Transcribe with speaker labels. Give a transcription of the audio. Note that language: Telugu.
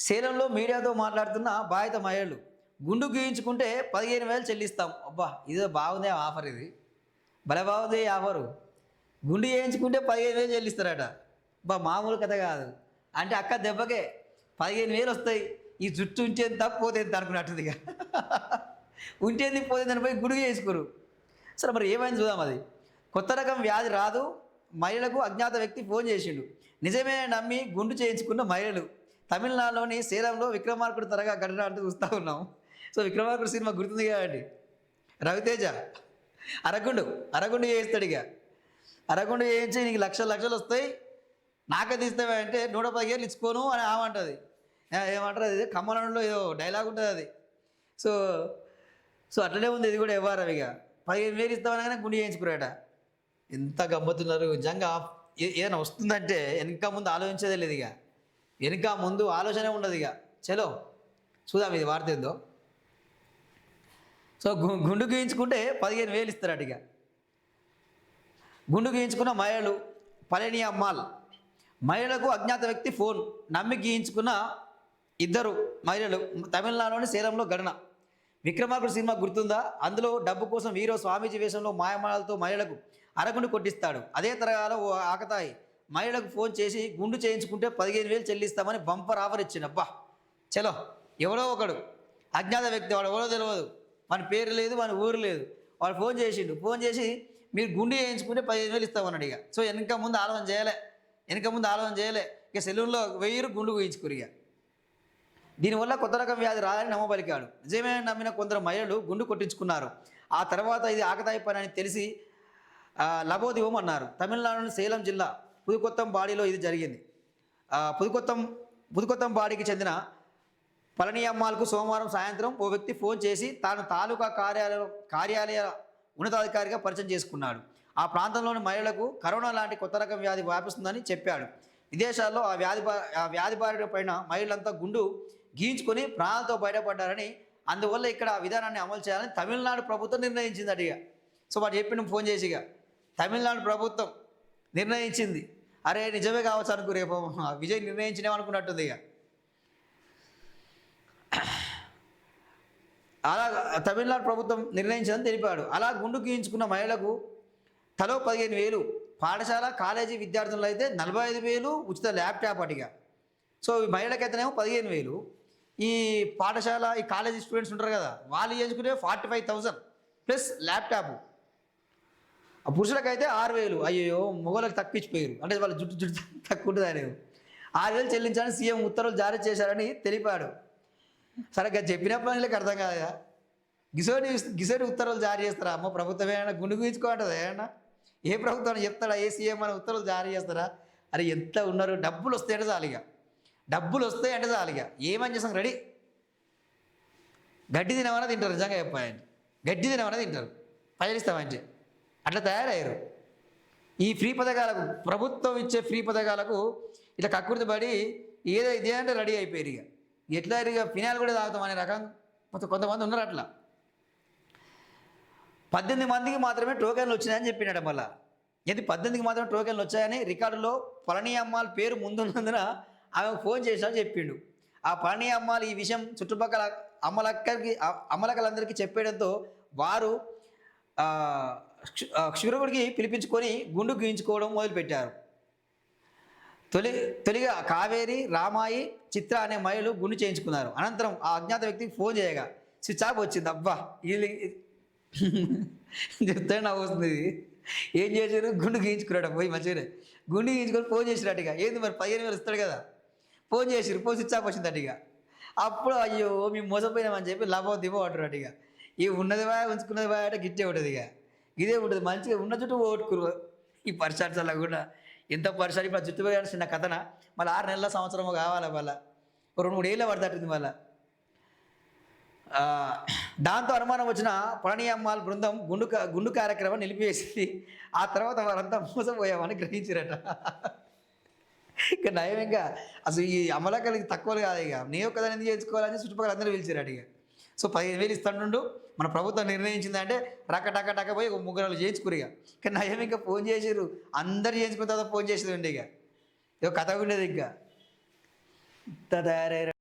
Speaker 1: సేలంలో మీడియాతో మాట్లాడుతున్న బాధిత మహిళలు గుండు గీయించుకుంటే 15,000 చెల్లిస్తాం. అబ్బా! ఇదో బాగుందే ఆఫర్ ఇది. భలే బాగుంది ఈ ఆఫరు. గుండు చేయించుకుంటే 15,000 చెల్లిస్తారట. అబ్బా! మామూలు కథ కాదు. అంటే అక్క దెబ్బకే 15,000 వస్తాయి. ఈ జుట్టు ఉంచేంత పోతేంత అనుకున్నట్టుంది ఇక. ఉంటేంది పోతేందని పోయి గుండు చేయించుకోరు. సరే మరి ఏమైంది చూద్దాం అది. కొత్త రకం వ్యాధి రాదు. మహిళలకు అజ్ఞాత వ్యక్తి ఫోన్ చేసిండు. నిజమే నమ్మి గుండు చేయించుకున్న మహిళలు. తమిళనాడులోని సేలంలో విక్రమార్కుడు త్వరగా ఘటన అంటూ చూస్తూ ఉన్నాం. సో విక్రమార్కుడు సినిమా గుర్తుంది కదండి. రవితేజ అరగుండు చేయిస్తాడు ఇక. అరగుండు చేయించి నీకు లక్షలు లక్షలు వస్తాయి, నాకే తీస్తావే అంటే 115 ఇచ్చుకోను అని ఆమంటుంది. ఏమంటారు అది, కమ్మలంలో ఏదో డైలాగ్ ఉంటుంది అది. సో సో అట్లనే ఉంది ఇది కూడా వ్యవహారం. ఇక 15,000 ఇస్తామనగానే గుండు చేయించుకురాట. ఎంత గమ్మతున్నారు నిజంగా. ఏదైనా వస్తుందంటే వెనక ముందు ఆలోచించేదే లేదు ఇక. వెనక ముందు ఆలోచనే ఉండదు ఇక. చలో చూద్దాం ఇది వార్త ఏందో. సో గుండు గీయించుకుంటే 15,000 ఇస్తారట ఇక. గుండు గీయించుకున్న మహిళలు పళని అమ్మాల్. మహిళలకు అజ్ఞాత వ్యక్తి ఫోన్. నమ్మి గీయించుకున్న ఇద్దరు మహిళలు. తమిళనాడులోని సేలంలో ఘటన. విక్రమార్కుడు సినిమా గుర్తుందా? అందులో డబ్బు కోసం హీరో స్వామీజీ వేషంలో మాయమాలతో మహిళలకు అరగుండు కొట్టిస్తాడు. అదే తరహాలో ఓ ఆకతాయి మహిళకు ఫోన్ చేసి గుండు చేయించుకుంటే 15,000 చెల్లిస్తామని బంపర్ ఆఫర్ ఇచ్చిండు. అబ్బా చలో. ఎవడో ఒకడు అజ్ఞాత వ్యక్తి, వాడు ఎవడో తెలియదు, మన పేరు లేదు, మన ఊరు లేదు, వాడు ఫోన్ చేసిండు. ఫోన్ చేసి మీరు గుండు చేయించుకుంటే 15,000 ఇస్తామన్నాడు ఇక. సో వెనక ముందు ఆలోచన చేయలే. ఇక సెలూన్లో 1000 గుండు వేయించుకురు ఇక. దీనివల్ల కొత్త రకం వ్యాధి రాదని నమ్మబలికాడు. నిజమే నమ్మిన కొందరు మహిళలు గుండు కొట్టించుకున్నారు. ఆ తర్వాత ఇది ఆకతాయి పని అని తెలిసి లబోదివం అన్నారు. తమిళనాడులోని సేలం జిల్లా పుదుకొత్తంపాడిలో ఇది జరిగింది. పుదుకొత్తంపాడికి చెందిన పళని అమ్మాల్కు సోమవారం సాయంత్రం ఓ వ్యక్తి ఫోన్ చేసి తాను తాలూకా కార్యాలయ ఉన్నతాధికారిగా పరిచయం చేసుకున్నాడు. ఆ ప్రాంతంలోని మహిళలకు కరోనా లాంటి కొత్త రకం వ్యాధి వ్యాపిస్తుందని చెప్పాడు. విదేశాల్లో ఆ వ్యాధి బారిన పైన మహిళలంతా గుండు గీయించుకొని ప్రాణాలతో బయటపడ్డారని, అందువల్ల ఇక్కడ ఆ విధానాన్ని అమలు చేయాలని తమిళనాడు ప్రభుత్వం నిర్ణయించింది అడిగా. సో వాడు చెప్పిన ఫోన్ చేసిగా తమిళనాడు ప్రభుత్వం నిర్ణయించింది. అరే నిజమే కావచ్చు అనుకో, రేపు విజయ్ నిర్ణయించినేమనుకున్నట్టుంది ఇక. అలా తమిళనాడు ప్రభుత్వం నిర్ణయించిందని తెలిపాడు. అలా గుండు గీయించుకున్న మహిళలకు తలో 15,000, పాఠశాల కాలేజీ విద్యార్థులు అయితే 45,000 ఉచిత ల్యాప్టాప్ అడిగా. సో ఈ మహిళకైతేనేమో 15,000, ఈ పాఠశాల ఈ కాలేజీ స్టూడెంట్స్ ఉంటారు కదా, వాళ్ళు చేసుకునే 45,000 ప్లస్ ల్యాప్టాప్. ఆ పురుషులకైతే 6,000. అయ్యో మొగలకు తప్పించిపోయారు, అంటే వాళ్ళ జుట్టు తక్కువ ఉంటుంది ఆయన. 6,000 చెల్లించాలని సీఎం ఉత్తర్వులు జారీ చేశారని తెలిపాడు. సరిగ్గా చెప్పినప్పుడు వీళ్ళకి అర్థం కాదా, గిసోడి ఉత్తర్వులు జారీ చేస్తారా? అమ్మ ప్రభుత్వం ఏమైనా గుండు గీయించుకోంటుంది ఏమన్నా? ఏ ప్రభుత్వం చెప్తాడా? ఏ సీఎం అని ఉత్తర్వులు జారీ చేస్తారా? అరే ఎంత ఉన్నారు, డబ్బులు వస్తాయంటే చాలిగా, ఏమని చేస్తాం రెడీ. గడ్డి తినమన్నా తింటారు, నిజంగా చెప్పాయండి. గడ్డి తినమన్నా తింటారు, పైలిస్తామంటే అట్లా తయారయ్యారు. ఈ ఫ్రీ పథకాలకు, ప్రభుత్వం ఇచ్చే ఫ్రీ పథకాలకు ఇట్లా కక్కుర్తి పడి ఏదో ఇదే అంటే రెడీ అయిపోయారు ఇక. ఎట్లా ఇక ఫినాయిల్ కూడా తాగుతాం అనే రకం కొంతమంది ఉన్నారు అట్లా. 18 మందికి మాత్రమే టోకెన్లు వచ్చినాయని చెప్పినాడు. మళ్ళీ 18కి మాత్రమే టోకెన్లు వచ్చాయని రికార్డులో పళని అమ్మాల్ పేరు ముందున్నందున ఆమెకు ఫోన్ చేశామని చెప్పిండు. ఆ పళని అమ్మాల్ ఈ విషయం చుట్టుపక్కల అమ్మలక్కలందరికీ చెప్పేయడంతో వారు క్షురకుడికి పిలిపించుకొని గుండు గీయించుకోవడం మొదలుపెట్టారు. తొలిగా కావేరి, రామాయి, చిత్ర అనే మహిళలు గుండు చేయించుకున్నారు. అనంతరం ఆ అజ్ఞాత వ్యక్తికి ఫోన్ చేయగా స్విచ్ ఆఫ్ వచ్చింది. అబ్బా వీళ్ళు చెప్తే నాకు వస్తుంది. ఏం చేశారు? గుండు గీయించుకున్నాడు. పోయి మంచిగానే గుండు గీయించుకొని ఫోన్ చేసినట్టు. ఇక ఏంది మరి 15,000 ఇస్తాడు కదా, ఫోన్ చేసిరు. ఫోన్ స్విచ్ ఆఫ్ వచ్చిందట. ఇక అప్పుడు అయ్యో మేము మోసపోయినామని చెప్పి లాభం దివో అంటారు. ఇక ఈ ఉన్నది బాగా ఉంచుకున్నది బాగా అంటే గిట్టే ఉంటుంది. ఇక ఇదే ఉంటుంది, మంచిగా ఉన్న చుట్టూ పోగొట్టుకురు. ఈ పరిసరాలు అలా కూడా ఎంత పరిసరాలు. ఇప్పుడు జుట్టు పోయాల్సిన చిన్న కథన మళ్ళీ 6 నెలల సంవత్సరము కావాలి, మళ్ళీ 2-3 ఏళ్ళ పడుతుంది మళ్ళీ. దాంతో అనుమానం వచ్చిన పళని అమ్మాల్ బృందం గుండు కార్యక్రమం నిలిపివేసింది. ఆ తర్వాత వారంతా మోసపోయామని గ్రహించారట. ఇక నయం, ఇంకా అసలు ఈ అమలకలకి తక్కువలు కాదు. ఇక నీ ఒక్కదాన్ని ఎందుకు చేయించుకోవాలని చుట్టుపక్కల అందరూ పిలిచారట. ఇక సో 15,000 ఇస్తాడు మన ప్రభుత్వం నిర్ణయించిందంటే టక పోయి 3 చేయించుకురు. ఇక నయం ఇంకా ఫోన్ చేసిర్రు, అందరు చేయించుకున్న తర్వాత ఫోన్ చేసేది ఉండే. ఇక కథ ఉండేది ఇంకా తయారయ్యారు.